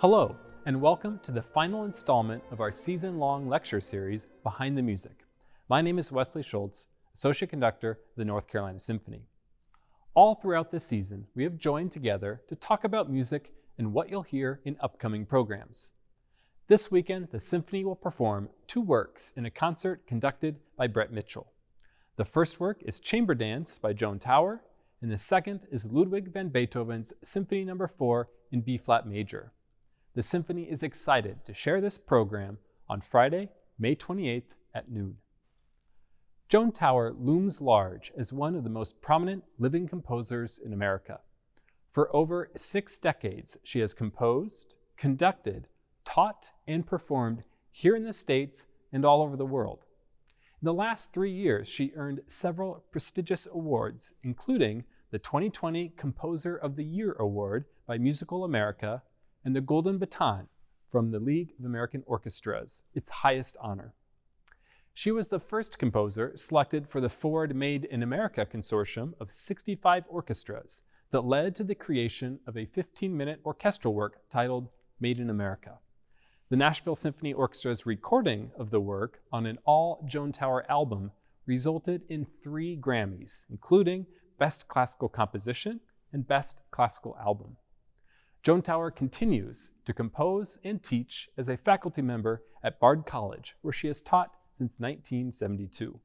Hello, and welcome to the final installment of our season-long lecture series, Behind the Music. My name is Wesley Schulz, Associate Conductor of the North Carolina Symphony. All throughout this season, we have joined together to talk about music and what you'll hear in upcoming programs. This weekend, the Symphony will perform two works in a concert conducted by Brett Mitchell. The first work is Chamber Dance by Joan Tower, and the second is Ludwig van Beethoven's Symphony No. 4 in B-flat major. The Symphony is excited to share this program on Friday, May 28th at noon. Joan Tower looms large as one of the most prominent living composers in America. For over 6 decades, she has composed, conducted, taught, and performed here in the States and all over the world. In the last 3 years, she earned several prestigious awards, including the 2020 Composer of the Year Award by Musical America and the Golden Baton from the League of American Orchestras, its highest honor. She was the first composer selected for the Ford Made in America consortium of 65 orchestras that led to the creation of a 15-minute orchestral work titled Made in America. The Nashville Symphony Orchestra's recording of the work on an all Joan Tower album resulted in 3 Grammys, including Best Classical Composition and Best Classical Album. Joan Tower continues to compose and teach as a faculty member at Bard College, where she has taught since 1972.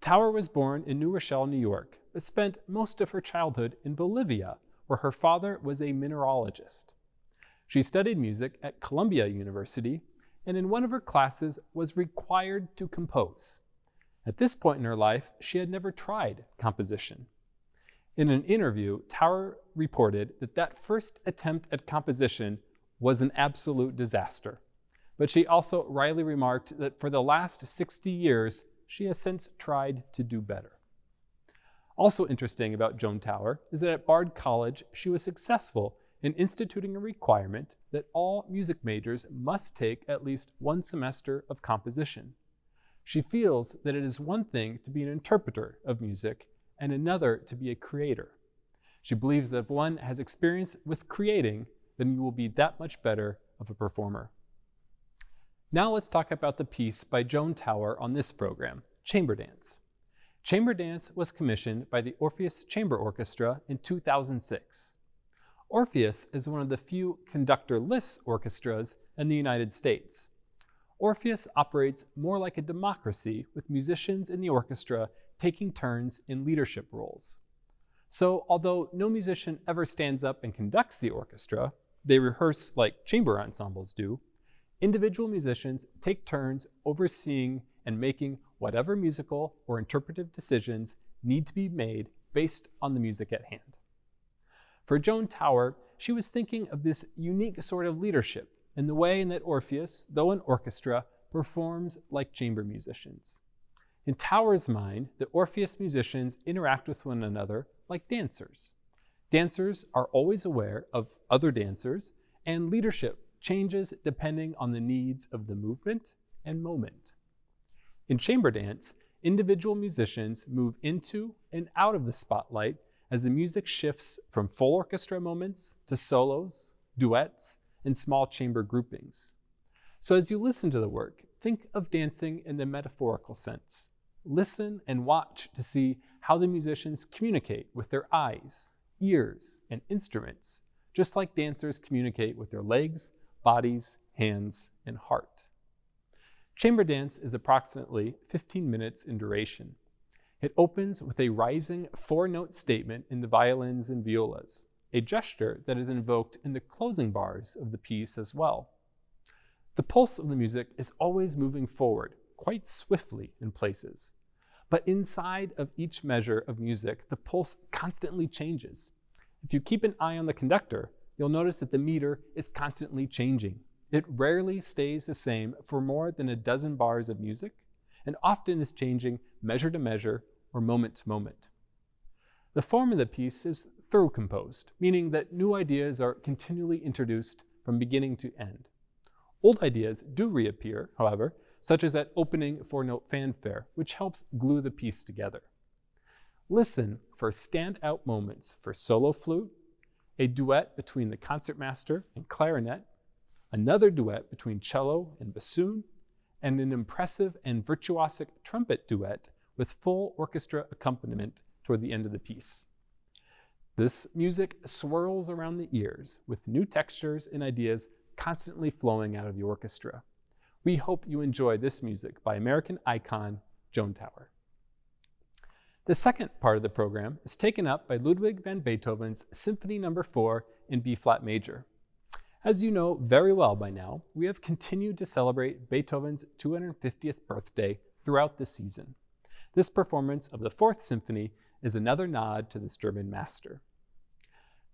Tower was born in New Rochelle, New York, but spent most of her childhood in Bolivia, where her father was a mineralogist. She studied music at Columbia University, and in one of her classes was required to compose. At this point in her life, she had never tried composition. In an interview, Tower reported that first attempt at composition was an absolute disaster. But she also wryly remarked that for the last 60 years, she has since tried to do better. Also interesting about Joan Tower is that at Bard College, she was successful in instituting a requirement that all music majors must take at least 1 semester of composition. She feels that it is one thing to be an interpreter of music and another to be a creator. She believes that if one has experience with creating, then you will be that much better of a performer. Now let's talk about the piece by Joan Tower on this program, Chamber Dance. Chamber Dance was commissioned by the Orpheus Chamber Orchestra in 2006. Orpheus is one of the few conductor-less orchestras in the United States. Orpheus operates more like a democracy, with musicians in the orchestra taking turns in leadership roles. So although no musician ever stands up and conducts the orchestra, they rehearse like chamber ensembles do, individual musicians take turns overseeing and making whatever musical or interpretive decisions need to be made based on the music at hand. For Joan Tower, she was thinking of this unique sort of leadership in the way in that Orpheus, though an orchestra, performs like chamber musicians. In Tower's mind, the Orpheus musicians interact with one another like dancers. Dancers are always aware of other dancers, and leadership changes depending on the needs of the movement and moment. In Chamber Dance, individual musicians move into and out of the spotlight as the music shifts from full orchestra moments to solos, duets, and small chamber groupings. So as you listen to the work, think of dancing in the metaphorical sense. Listen and watch to see how the musicians communicate with their eyes, ears, and instruments, just like dancers communicate with their legs, bodies, hands, and heart. Chamber Dance is approximately 15 minutes in duration. It opens with a rising 4-note statement in the violins and violas, a gesture that is invoked in the closing bars of the piece as well. The pulse of the music is always moving forward, quite swiftly in places. But inside of each measure of music, the pulse constantly changes. If you keep an eye on the conductor, you'll notice that the meter is constantly changing. It rarely stays the same for more than a dozen bars of music, and often is changing measure to measure or moment to moment. The form of the piece is through composed, meaning that new ideas are continually introduced from beginning to end. Old ideas do reappear, however, such as that opening 4-note fanfare, which helps glue the piece together. Listen for standout moments for solo flute, a duet between the concertmaster and clarinet, another duet between cello and bassoon, and an impressive and virtuosic trumpet duet with full orchestra accompaniment toward the end of the piece. This music swirls around the ears with new textures and ideas constantly flowing out of the orchestra. We hope you enjoy this music by American icon Joan Tower. The second part of the program is taken up by Ludwig van Beethoven's Symphony No. 4 in B-flat major. As you know very well by now, we have continued to celebrate Beethoven's 250th birthday throughout the season. This performance of the Fourth Symphony is another nod to this German master.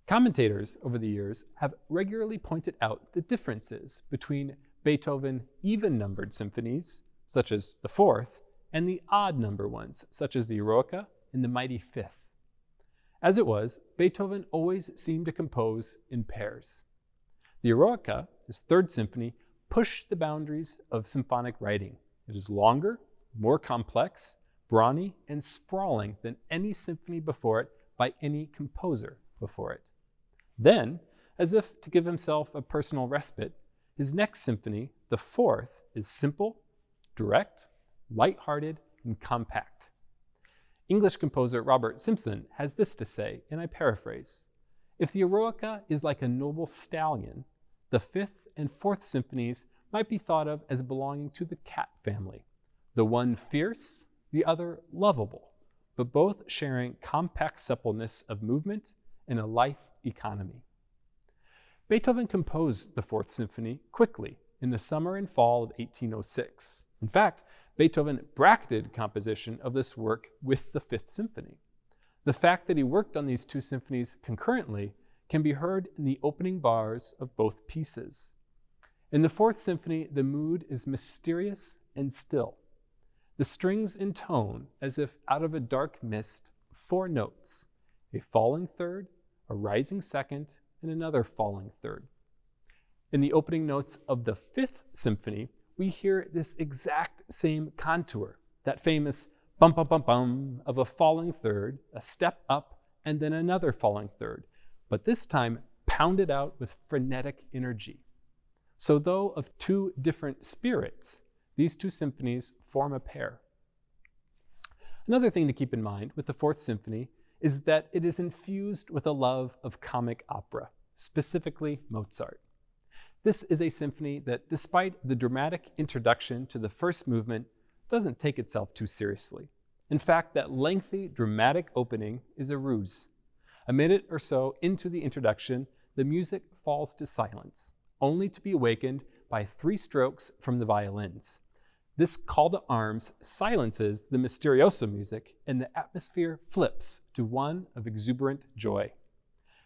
Commentators over the years have regularly pointed out the differences between Beethoven even-numbered symphonies, such as the Fourth, and the odd-number ones, such as the Eroica and the Mighty Fifth. As it was, Beethoven always seemed to compose in pairs. The Eroica, his Third Symphony, pushed the boundaries of symphonic writing. It is longer, more complex, brawny, and sprawling than any symphony before it by any composer before it. Then, as if to give himself a personal respite, his next symphony, the Fourth, is simple, direct, light-hearted, and compact. English composer Robert Simpson has this to say, and I paraphrase: "If the Eroica is like a noble stallion, the Fifth and Fourth Symphonies might be thought of as belonging to the cat family, the one fierce, the other lovable, but both sharing compact suppleness of movement and a lithe economy." Beethoven composed the Fourth Symphony quickly in the summer and fall of 1806. In fact, Beethoven bracketed composition of this work with the Fifth Symphony. The fact that he worked on these two symphonies concurrently can be heard in the opening bars of both pieces. In the Fourth Symphony, the mood is mysterious and still. The strings intone, as if out of a dark mist, 4 notes: a falling third, a rising second, and another falling third. In the opening notes of the Fifth Symphony, we hear this exact same contour, that famous bum bum bum bum of a falling third, a step up, and then another falling third, but this time pounded out with frenetic energy. So though of two different spirits, these two symphonies form a pair. Another thing to keep in mind with the Fourth Symphony is that it is infused with a love of comic opera, specifically Mozart. This is a symphony that, despite the dramatic introduction to the first movement, doesn't take itself too seriously. In fact, that lengthy, dramatic opening is a ruse. A minute or so into the introduction, the music falls to silence, only to be awakened by 3 strokes from the violins. This call to arms silences the mysterioso music, and the atmosphere flips to one of exuberant joy.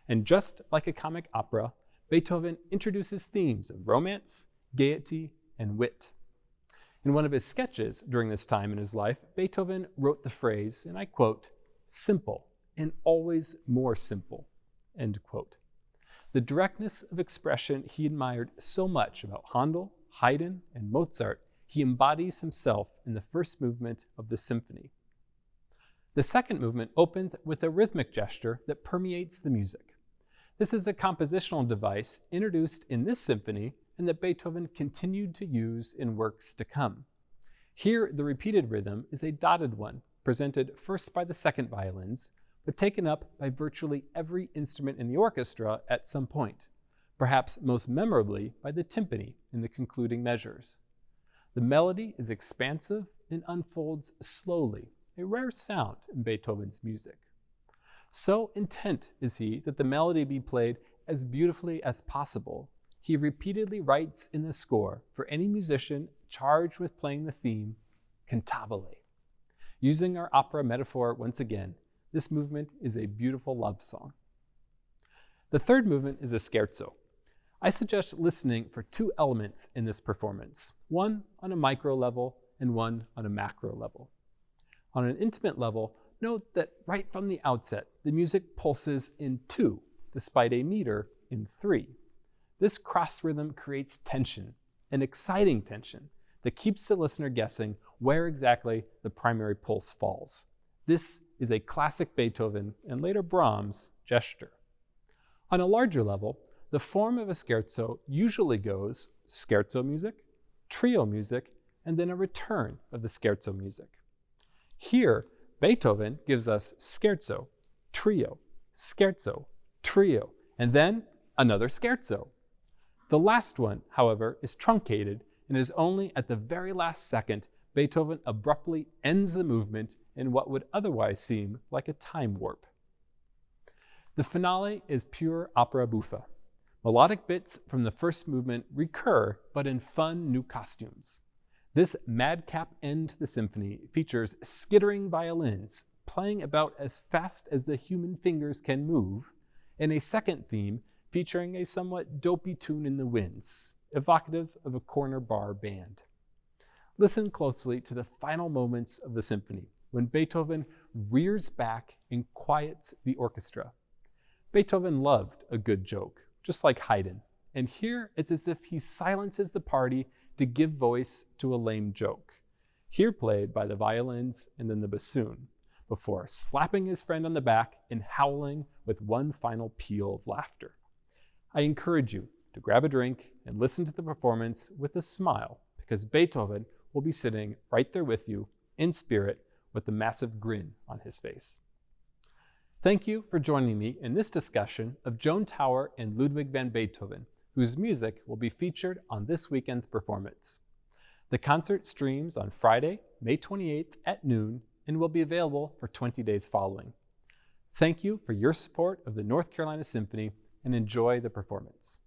And just like a comic opera, Beethoven introduces themes of romance, gaiety, and wit. In one of his sketches during this time in his life, Beethoven wrote the phrase, and I quote, "simple and always more simple," end quote. The directness of expression he admired so much about Handel, Haydn, and Mozart, he embodies himself in the first movement of the symphony. The second movement opens with a rhythmic gesture that permeates the music. This is a compositional device introduced in this symphony and that Beethoven continued to use in works to come. Here, the repeated rhythm is a dotted one, presented first by the second violins, but taken up by virtually every instrument in the orchestra at some point, perhaps most memorably by the timpani in the concluding measures. The melody is expansive and unfolds slowly, a rare sound in Beethoven's music. So intent is he that the melody be played as beautifully as possible, he repeatedly writes in the score for any musician charged with playing the theme, Cantabile. Using our opera metaphor once again, this movement is a beautiful love song. The third movement is a scherzo. I suggest listening for 2 elements in this performance, one on a micro level and one on a macro level. On an intimate level, note that right from the outset, the music pulses in 2, despite a meter in 3. This cross rhythm creates tension, an exciting tension, that keeps the listener guessing where exactly the primary pulse falls. This is a classic Beethoven, and later Brahms, gesture. On a larger level, the form of a scherzo usually goes scherzo music, trio music, and then a return of the scherzo music. Here, Beethoven gives us scherzo, trio, and then another scherzo. The last one, however, is truncated and is only at the very last second Beethoven abruptly ends the movement in what would otherwise seem like a time warp. The finale is pure opera buffa. Melodic bits from the first movement recur, but in fun new costumes. This madcap end to the symphony features skittering violins playing about as fast as the human fingers can move, and a second theme featuring a somewhat dopey tune in the winds, evocative of a corner bar band. Listen closely to the final moments of the symphony, when Beethoven rears back and quiets the orchestra. Beethoven loved a good joke, just like Haydn, and here it's as if he silences the party to give voice to a lame joke, here played by the violins and then the bassoon, before slapping his friend on the back and howling with one final peal of laughter. I encourage you to grab a drink and listen to the performance with a smile, because Beethoven will be sitting right there with you in spirit with a massive grin on his face. Thank you for joining me in this discussion of Joan Tower and Ludwig van Beethoven, whose music will be featured on this weekend's performance. The concert streams on Friday, May 28th at noon and will be available for 20 days following. Thank you for your support of the North Carolina Symphony and enjoy the performance.